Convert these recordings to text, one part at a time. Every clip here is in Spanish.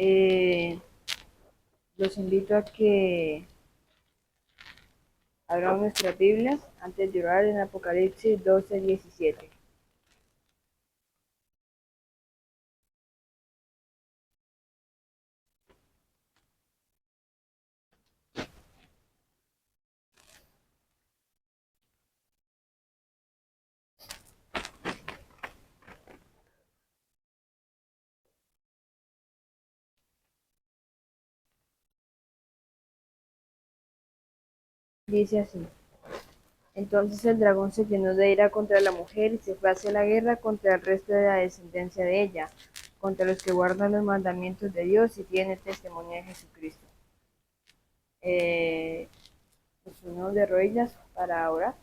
Eh, los invito a que abramos nuestras Biblias antes de orar en Apocalipsis 12:17. Dice así: entonces el dragón se llenó de ira contra la mujer y se fue hacia la guerra contra el resto de la descendencia de ella, contra los que guardan los mandamientos de Dios y tienen el testimonio de Jesucristo. Nos ponemos de rodillas para orar.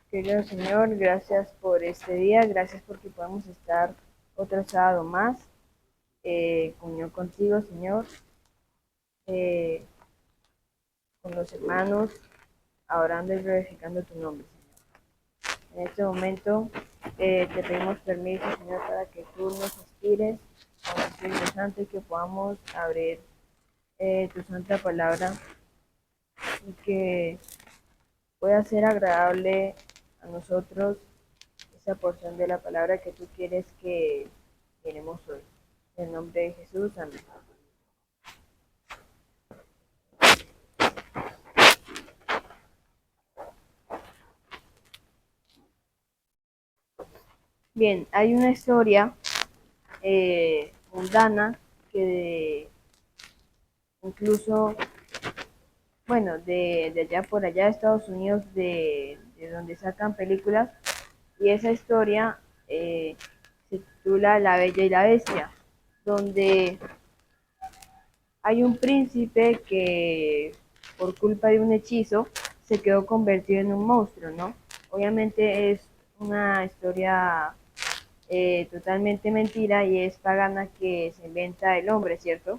Querido Señor, gracias por este día, gracias porque podemos estar otro sábado más, comunión contigo, Señor, eh, con los hermanos, adorando y glorificando tu nombre, Señor. En este momento te pedimos permiso, Señor, para que tú nos inspires con tu Espíritu Santo y que podamos abrir tu santa palabra y que pueda ser agradable a nosotros esa porción de la palabra que tú quieres que tenemos hoy. En el nombre de Jesús, amén. Bien, hay una historia mundana que incluso, bueno, de allá por allá de Estados Unidos, de donde sacan películas, y esa historia se titula La Bella y la Bestia, donde hay un príncipe que por culpa de un hechizo se quedó convertido en un monstruo, ¿no? Obviamente es una historia totalmente mentira y es pagana que se inventa el hombre, ¿cierto?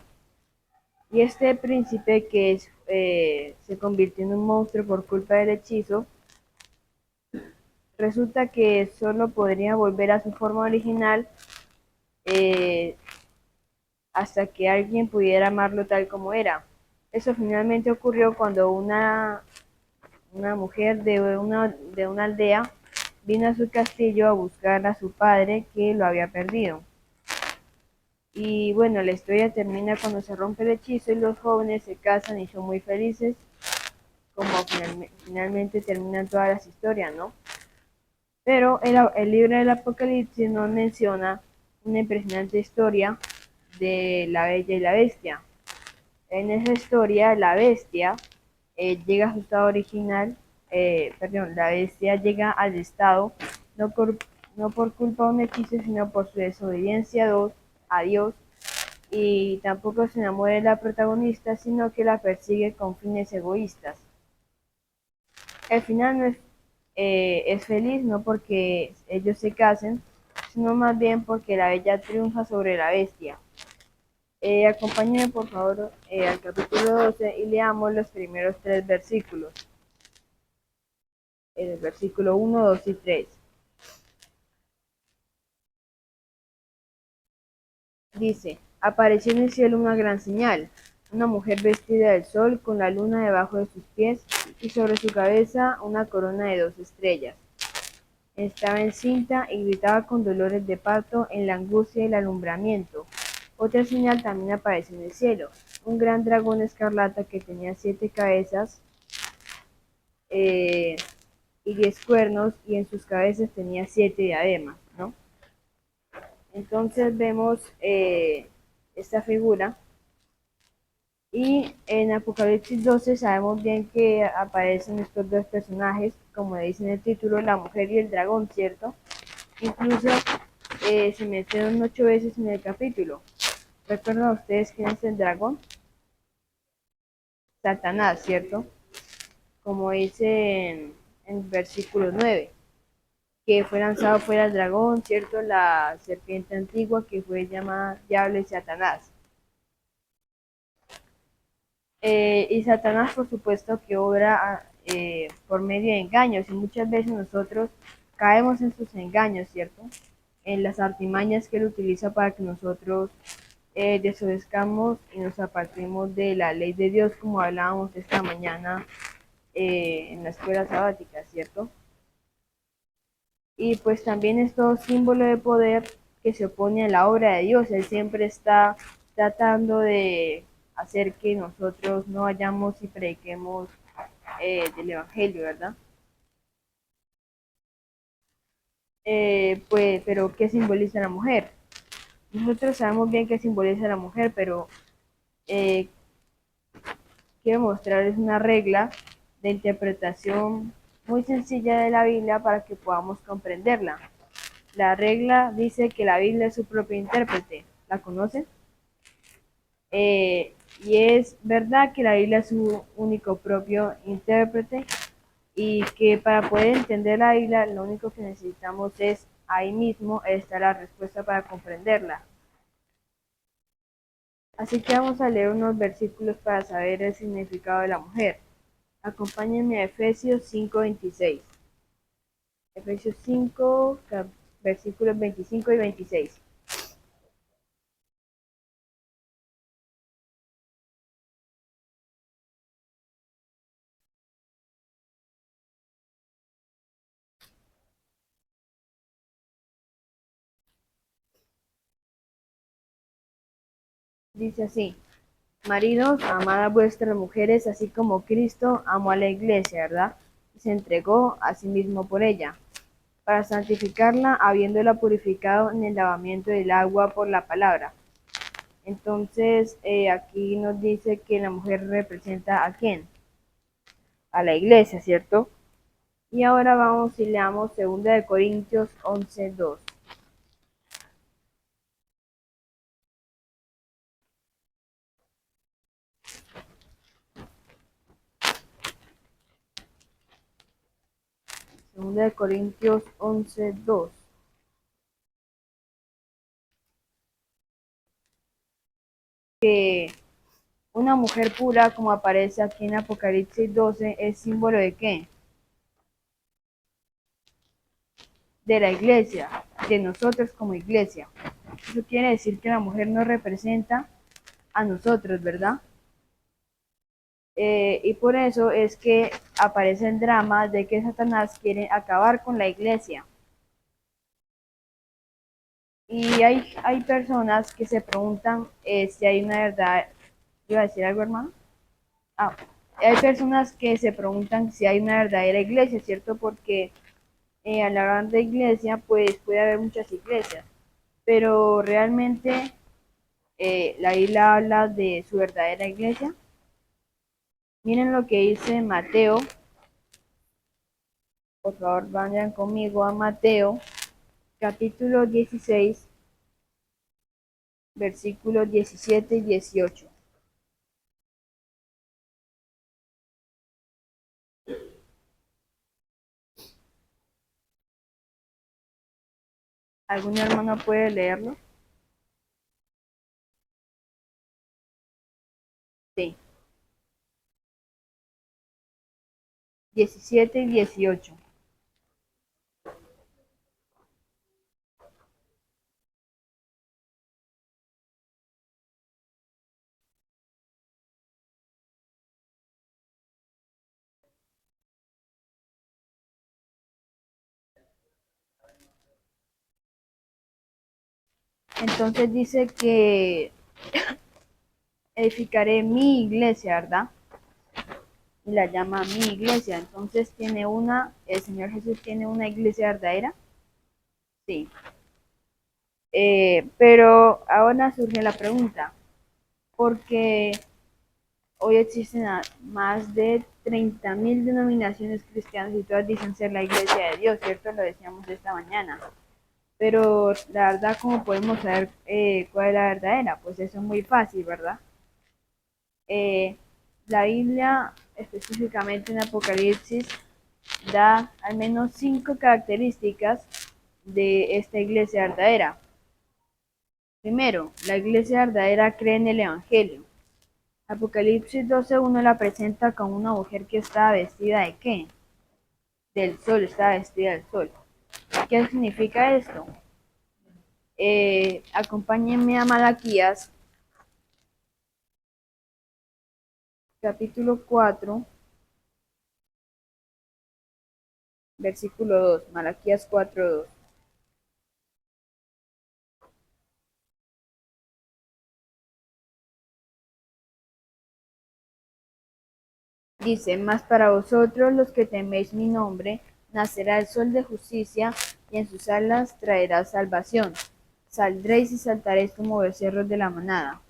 Y este príncipe que se convirtió en un monstruo por culpa del hechizo, resulta que solo podría volver a su forma original eh, hasta que alguien pudiera amarlo tal como era. Eso finalmente ocurrió cuando una mujer de una aldea vino a su castillo a buscar a su padre que lo había perdido. Y bueno, la historia termina cuando se rompe el hechizo y los jóvenes se casan y son muy felices, como finalmente terminan todas las historias, ¿no? Pero el libro del Apocalipsis nos menciona una impresionante historia de la Bella y la Bestia. En esa historia, la bestia llega a su estado original, perdón, la bestia llega al estado no por, no por culpa de un hechizo, sino por su desobediencia a Dios, y tampoco se enamora de la protagonista, sino que la persigue con fines egoístas. El final no es feliz, no porque ellos se casen, sino más bien porque la bella triunfa sobre la bestia. Acompáñenme por favor al capítulo 12 y leamos los primeros tres versículos. El versículo 1, 2 y 3. Dice: apareció en el cielo una gran señal, una mujer vestida del sol con la luna debajo de sus pies y sobre su cabeza una corona de 2 estrellas. Estaba encinta y gritaba con dolores de parto en la angustia y el alumbramiento. Otra señal también apareció en el cielo, un gran dragón escarlata que tenía 7 cabezas eh, y 10 cuernos, y en sus cabezas tenía 7 diademas, ¿no? Entonces vemos esta figura, y en Apocalipsis 12 sabemos bien que aparecen estos dos personajes, como dice en el título, la mujer y el dragón, ¿cierto? Incluso se mencionan 8 veces en el capítulo. ¿Recuerdan ustedes quién es el dragón? Satanás, ¿cierto? Como dice en el versículo 9, que fue lanzado fuera el dragón, ¿cierto? La serpiente antigua que fue llamada Diablo y Satanás. Y Satanás, por supuesto, que obra por medio de engaños y muchas veces nosotros caemos en sus engaños, ¿cierto? En las artimañas que él utiliza para que nosotros desobedezcamos y nos apartemos de la ley de Dios, como hablábamos esta mañana en la escuela sabática, ¿cierto? Y pues también es todo símbolo de poder que se opone a la obra de Dios. Él siempre está tratando de hacer que nosotros no vayamos y prediquemos del Evangelio, ¿verdad? Pues, pero ¿qué simboliza la mujer? Nosotros sabemos bien qué simboliza la mujer, pero eh, quiero mostrarles una regla de interpretación muy sencilla de la Biblia para que podamos comprenderla. La regla dice que la Biblia es su propio intérprete. ¿La conocen? Y es verdad que la Biblia es su único propio intérprete y que para poder entender la Biblia lo único que necesitamos es ahí mismo está la respuesta para comprenderla. Así que vamos a leer unos versículos para saber el significado de la mujer. Acompáñenme a Efesios 5:26. Efesios 5, versículos 25 y 26. Dice así: maridos, amad a vuestras mujeres, así como Cristo amó a la iglesia, ¿verdad? Y se entregó a sí mismo por ella, para santificarla, habiéndola purificado en el lavamiento del agua por la palabra. Entonces, aquí nos dice que la mujer representa a quién? A la iglesia, ¿cierto? Y ahora vamos y leamos 2 Corintios 11:2. 2 Corintios 11:2. Que una mujer pura, como aparece aquí en Apocalipsis 12, es símbolo de qué? De la iglesia, de nosotros como iglesia. Eso quiere decir que la mujer nos representa a nosotros, ¿verdad? Y por eso es que aparece el drama de que Satanás quiere acabar con la iglesia. Y hay personas que se preguntan si hay una verdad. ¿Iba a decir algo, hermano? Ah, hay personas que se preguntan si hay una verdadera iglesia, ¿cierto? Porque a la grande iglesia, pues puede haber muchas iglesias, pero realmente la Biblia habla de su verdadera iglesia. Miren lo que dice Mateo, por favor vayan conmigo a Mateo, capítulo 16, versículos 17 y 18. ¿Algún hermano puede leerlo? Sí, 17 y 18. Entonces dice que edificaré mi iglesia, ¿verdad? Y la llama mi iglesia. Entonces el Señor Jesús tiene una iglesia verdadera. Sí. Pero ahora surge la pregunta, porque hoy existen más de 30.000 denominaciones cristianas y todas dicen ser la iglesia de Dios, ¿cierto? Lo decíamos esta mañana. Pero la verdad, ¿cómo podemos saber cuál es la verdadera? Pues eso es muy fácil, ¿verdad? Eh, la Biblia, específicamente en Apocalipsis, da al menos 5 características de esta iglesia verdadera. Primero, la iglesia verdadera cree en el Evangelio. Apocalipsis 12:1 la presenta como una mujer que estaba vestida ¿de qué? Del sol, estaba vestida del sol. ¿Qué significa esto? Acompáñenme a Malaquías, capítulo 4, versículo 2. Malaquías 4:2. Dice, mas para vosotros los que teméis mi nombre, nacerá el sol de justicia, y en sus alas traerá salvación. Saldréis y saltaréis como becerros de la manada.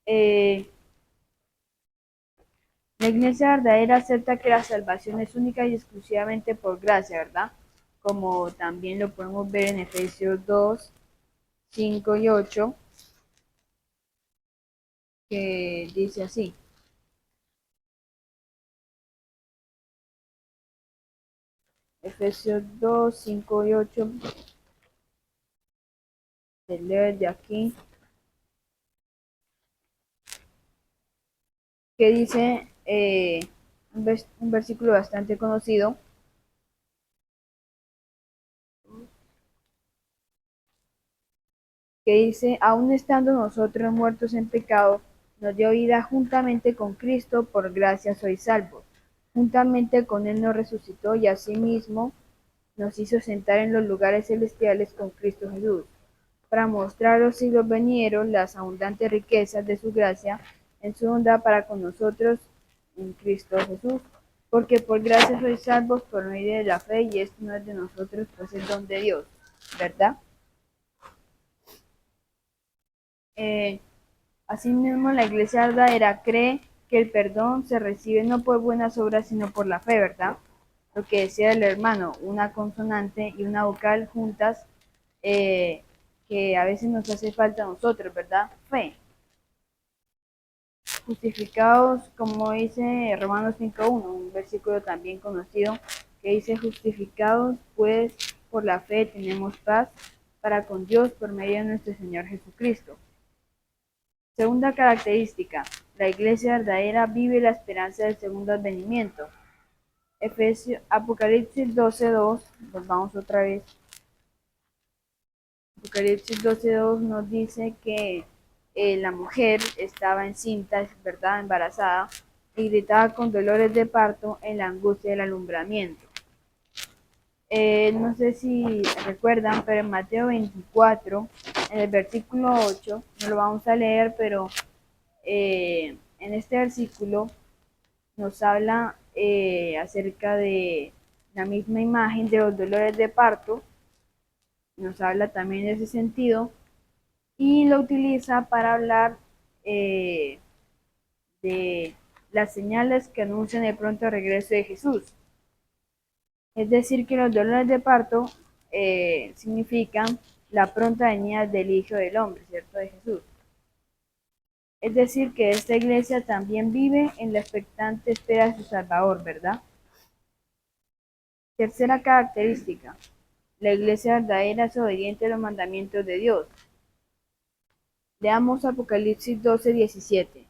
Eh, la iglesia verdadera acepta que la salvación es única y exclusivamente por gracia, ¿verdad? Como también lo podemos ver en Efesios 2, 5 y 8, que dice así. Efesios 2, 5 y 8, se lee de aquí, que dice un versículo bastante conocido, que dice, aun estando nosotros muertos en pecado, nos dio vida juntamente con Cristo, por gracia sois salvos. Juntamente con Él nos resucitó y asimismo nos hizo sentar en los lugares celestiales con Cristo Jesús, para mostrar a los siglos venideros las abundantes riquezas de su gracia en su bondad para con nosotros en Cristo Jesús. Porque por gracia sois salvos por medio de la fe, y esto no es de nosotros, pues es don de Dios, ¿verdad? Eh, Asimismo, la iglesia verdadera cree que el perdón se recibe no por buenas obras, sino por la fe, ¿verdad? Lo que decía el hermano, una consonante y una vocal juntas, eh, que a veces nos hace falta a nosotros, ¿verdad? Fe. Justificados, como dice Romanos 5:1, un versículo también conocido, que dice, justificados pues por la fe tenemos paz para con Dios por medio de nuestro Señor Jesucristo. Segunda característica, la iglesia verdadera vive la esperanza del segundo advenimiento. Apocalipsis 12:2, pues vamos otra vez. Apocalipsis 12:2 nos dice que la mujer estaba encinta, ¿verdad? Embarazada, y gritaba con dolores de parto en la angustia del alumbramiento. No sé si recuerdan, pero en Mateo 24, en el versículo 8, no lo vamos a leer, pero en este versículo nos habla acerca de la misma imagen de los dolores de parto, nos habla también de ese sentido, y lo utiliza para hablar eh, de las señales que anuncian el pronto regreso de Jesús. Es decir, que los dolores de parto significan la pronta venida del Hijo del Hombre, ¿cierto? De Jesús. Es decir, que esta iglesia también vive en la expectante espera de su Salvador, ¿verdad? Tercera característica, la iglesia verdadera es obediente a los mandamientos de Dios. Leamos Apocalipsis 12:17.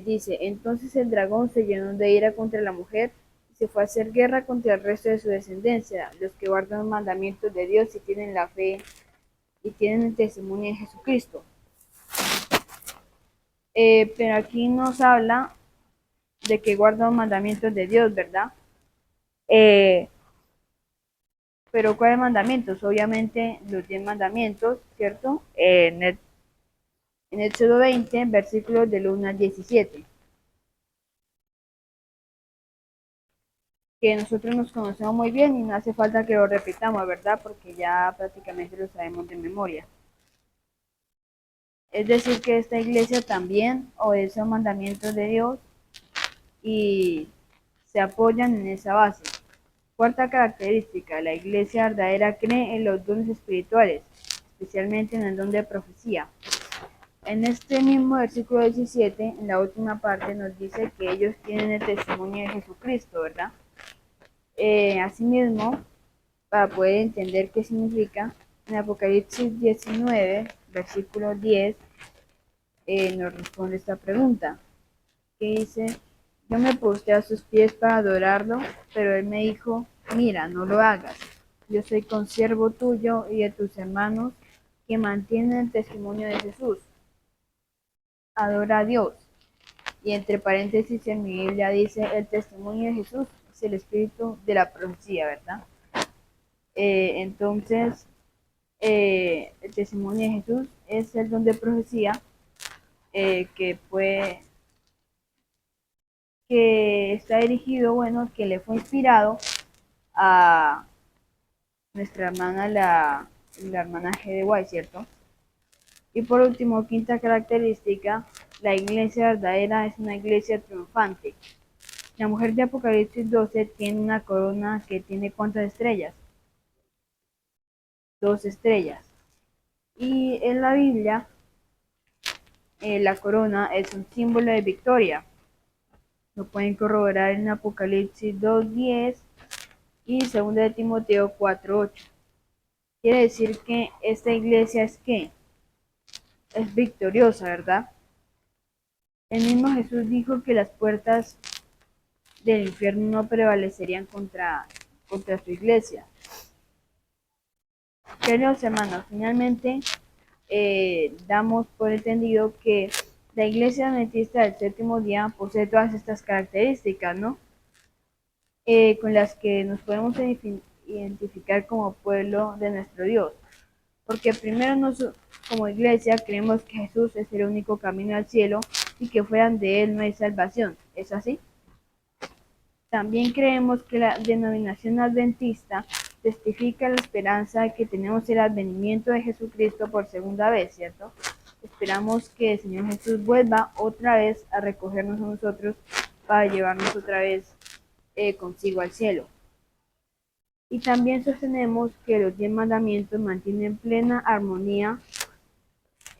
Dice, entonces el dragón se llenó de ira contra la mujer y se fue a hacer guerra contra el resto de su descendencia, los que guardan los mandamientos de Dios y tienen la fe y tienen el testimonio de Jesucristo. Pero aquí nos habla de que guardan los mandamientos de Dios, ¿verdad? Pero ¿cuáles mandamientos? Obviamente los 10 mandamientos, ¿cierto? En Éxodo 20, versículos del 1 al 17. Que nosotros nos conocemos muy bien y no hace falta que lo repitamos, ¿verdad? Porque ya prácticamente lo sabemos de memoria. Es decir, que esta iglesia también obedece los mandamientos de Dios y se apoyan en esa base. Cuarta característica, la iglesia verdadera cree en los dones espirituales, especialmente en el don de profecía. En este mismo versículo 17, en la última parte, nos dice que ellos tienen el testimonio de Jesucristo, ¿verdad? Asimismo, para poder entender qué significa, En Apocalipsis 19, versículo 10, nos responde esta pregunta, que dice, yo me postré a sus pies para adorarlo, pero él me dijo, mira, no lo hagas. Yo soy consiervo tuyo y de tus hermanos que mantienen el testimonio de Jesús. Adora a Dios. Y entre paréntesis en mi Biblia dice, el testimonio de Jesús es el espíritu de la profecía, ¿verdad? Entonces, el testimonio de Jesús es el don de profecía que que está dirigido, bueno, que le fue inspirado a nuestra hermana, la hermana G. de White, ¿cierto? Y por último, quinta característica, la iglesia verdadera es una iglesia triunfante. La mujer de Apocalipsis 12 tiene una corona que tiene ¿cuántas estrellas? 2 estrellas. Y en la Biblia, la corona es un símbolo de victoria. Lo pueden corroborar en Apocalipsis 2:10 y 2 de Timoteo 4:8. Quiere decir que esta iglesia es ¿qué? Es victoriosa, ¿verdad? El mismo Jesús dijo que las puertas del infierno no prevalecerían contra su iglesia. Queridos hermanos, finalmente damos por entendido que la iglesia adventista del séptimo día posee todas estas características, ¿no? Con las que nos podemos identificar como pueblo de nuestro Dios. Porque primero como iglesia creemos que Jesús es el único camino al cielo y que fuera de Él no hay salvación. ¿Es así? También creemos que la denominación adventista testifica la esperanza que tenemos el advenimiento de Jesucristo por segunda vez, ¿cierto? Esperamos que el Señor Jesús vuelva otra vez a recogernos a nosotros para llevarnos otra vez consigo al cielo. Y también sostenemos que los 10 mandamientos mantienen plena armonía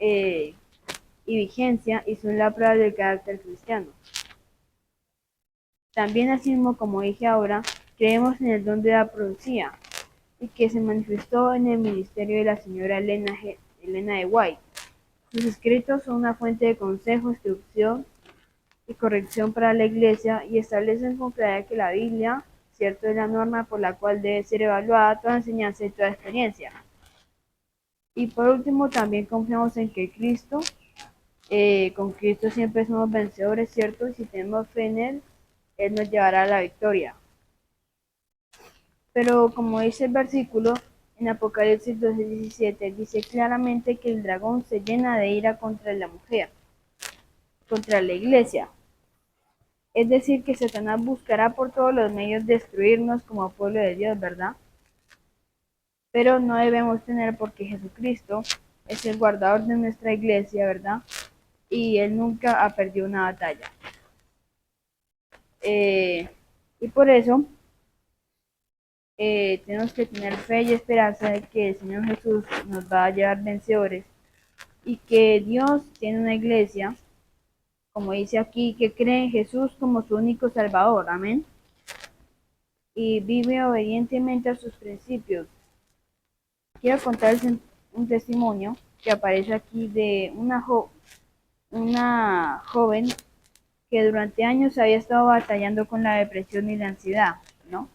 y vigencia y son la prueba del carácter cristiano. También, así mismo, como dije ahora, creemos en el don de la profecía y que se manifestó en el ministerio de la señora Elena de White. Sus escritos son una fuente de consejo, instrucción y corrección para la iglesia y establecen con claridad que la Biblia, cierto, es la norma por la cual debe ser evaluada toda enseñanza y toda experiencia. Y por último, también confiamos en que con Cristo siempre somos vencedores, ¿cierto? Y si tenemos fe en Él nos llevará a la victoria. Pero como dice el versículo en Apocalipsis 12:17, dice claramente que el dragón se llena de ira contra la mujer, contra la iglesia. Es decir, que Satanás buscará por todos los medios destruirnos como pueblo de Dios, ¿verdad? Pero no debemos tener porque Jesucristo es el guardador de nuestra iglesia, ¿verdad? Y Él nunca ha perdido una batalla. Y por eso tenemos que tener fe y esperanza de que el Señor Jesús nos va a llevar vencedores y que Dios tiene una iglesia, como dice aquí, que cree en Jesús como su único Salvador, amén, y vive obedientemente a sus principios. Quiero contarles un testimonio que aparece aquí de una joven que durante años había estado batallando con la depresión y la ansiedad, ¿no?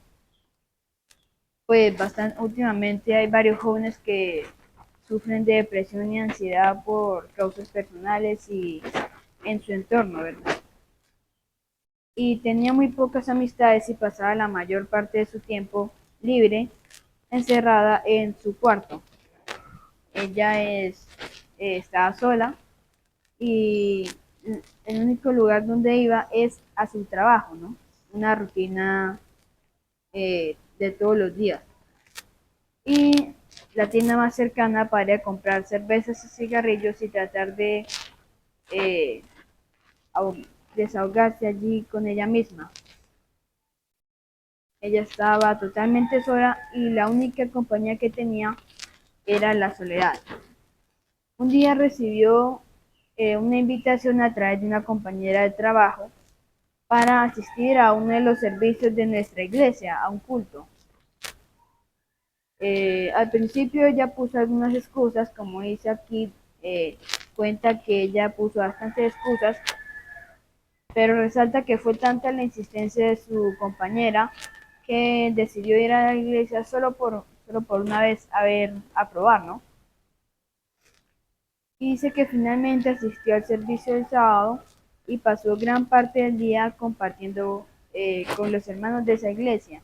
Pues últimamente hay varios jóvenes que sufren de depresión y ansiedad por causas personales y en su entorno, ¿verdad? Y tenía muy pocas amistades y pasaba la mayor parte de su tiempo libre encerrada en su cuarto. Ella estaba sola y el único lugar donde iba es a su trabajo, ¿no? Una rutina de todos los días. Y la tienda más cercana para ir a comprar cervezas y cigarrillos y tratar de eh, desahogarse allí con ella misma. Ella estaba totalmente sola y la única compañía que tenía era la soledad. Un día recibió una invitación a través de una compañera de trabajo para asistir a uno de los servicios de nuestra iglesia, a un culto. Al principio ella puso algunas excusas, como dice aquí, cuenta que ella puso bastantes excusas, pero resalta que fue tanta la insistencia de su compañera que decidió ir a la iglesia solo por una vez a probar, ¿no? Y dice que finalmente asistió al servicio del sábado y pasó gran parte del día compartiendo con los hermanos de esa iglesia.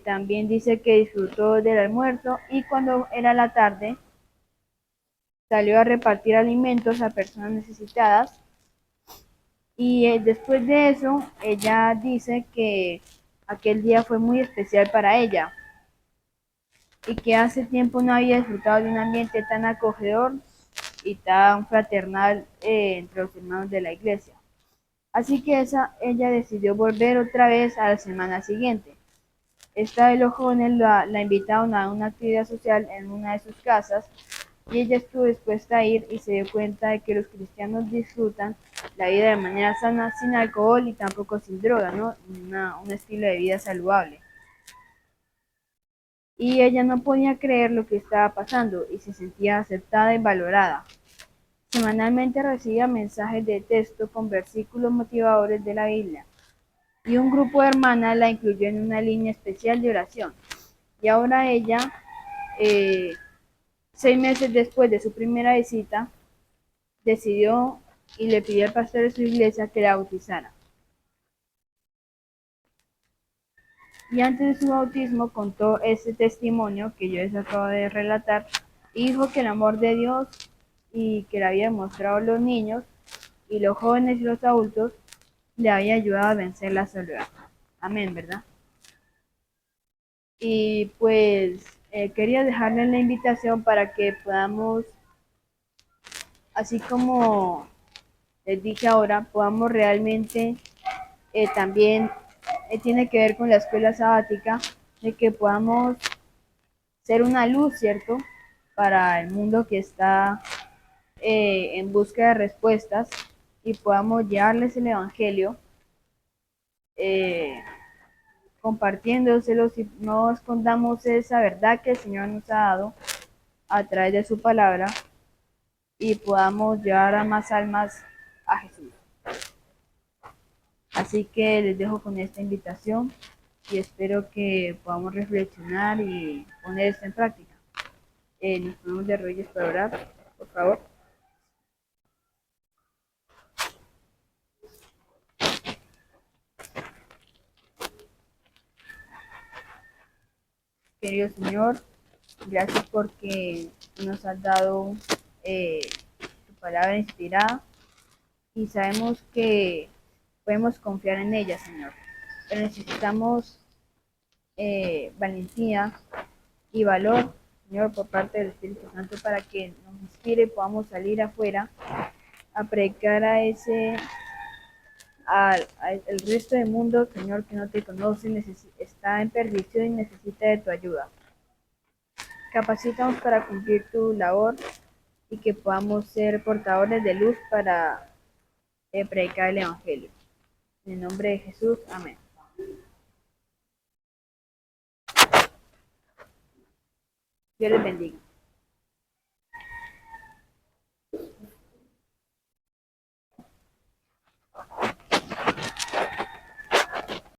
También dice que disfrutó del almuerzo y cuando era la tarde salió a repartir alimentos a personas necesitadas y después de eso ella dice que aquel día fue muy especial para ella y que hace tiempo no había disfrutado de un ambiente tan acogedor y tan fraternal entre los hermanos de la iglesia. Así que ella decidió volver otra vez a la semana siguiente. Esta vez los jóvenes la invitaron a una actividad social en una de sus casas y ella estuvo dispuesta a ir y se dio cuenta de que los cristianos disfrutan la vida de manera sana, sin alcohol y tampoco sin droga, ¿no? Un estilo de vida saludable. Y ella no podía creer lo que estaba pasando y se sentía aceptada y valorada. Semanalmente recibía mensajes de texto con versículos motivadores de la Biblia y un grupo de hermanas la incluyó en una línea especial de oración. Y ahora ella, eh, 6 meses después de su primera visita, decidió y le pidió al pastor de su iglesia que la bautizara. Y antes de su bautismo contó ese testimonio que yo les acabo de relatar y dijo que el amor de Dios y que le había demostrado a los niños y los jóvenes y los adultos le había ayudado a vencer la soledad. Amén, ¿verdad? Y pues quería dejarles la invitación para que podamos, así como les dije ahora, podamos realmente también tiene que ver con la escuela sabática, de que podamos ser una luz, ¿cierto? Para el mundo que está en busca de respuestas y podamos llevarles el Evangelio, eh, compartiéndoselos y no escondamos esa verdad que el Señor nos ha dado a través de su palabra y podamos llevar a más almas a Jesús. Así que les dejo con esta invitación y espero que podamos reflexionar y poner esto en práctica. Nos ponemos de rodillas para orar, por favor. Querido Señor, gracias porque nos has dado tu palabra inspirada y sabemos que podemos confiar en ella, Señor. Pero necesitamos valentía y valor, Señor, por parte del Espíritu Santo para que nos inspire y podamos salir afuera a predicar al resto del mundo, Señor, que no te conoce, está en perdición y necesita de tu ayuda. Capacítanos para cumplir tu labor y que podamos ser portadores de luz para predicar el Evangelio. En el nombre de Jesús, amén. Dios les bendiga.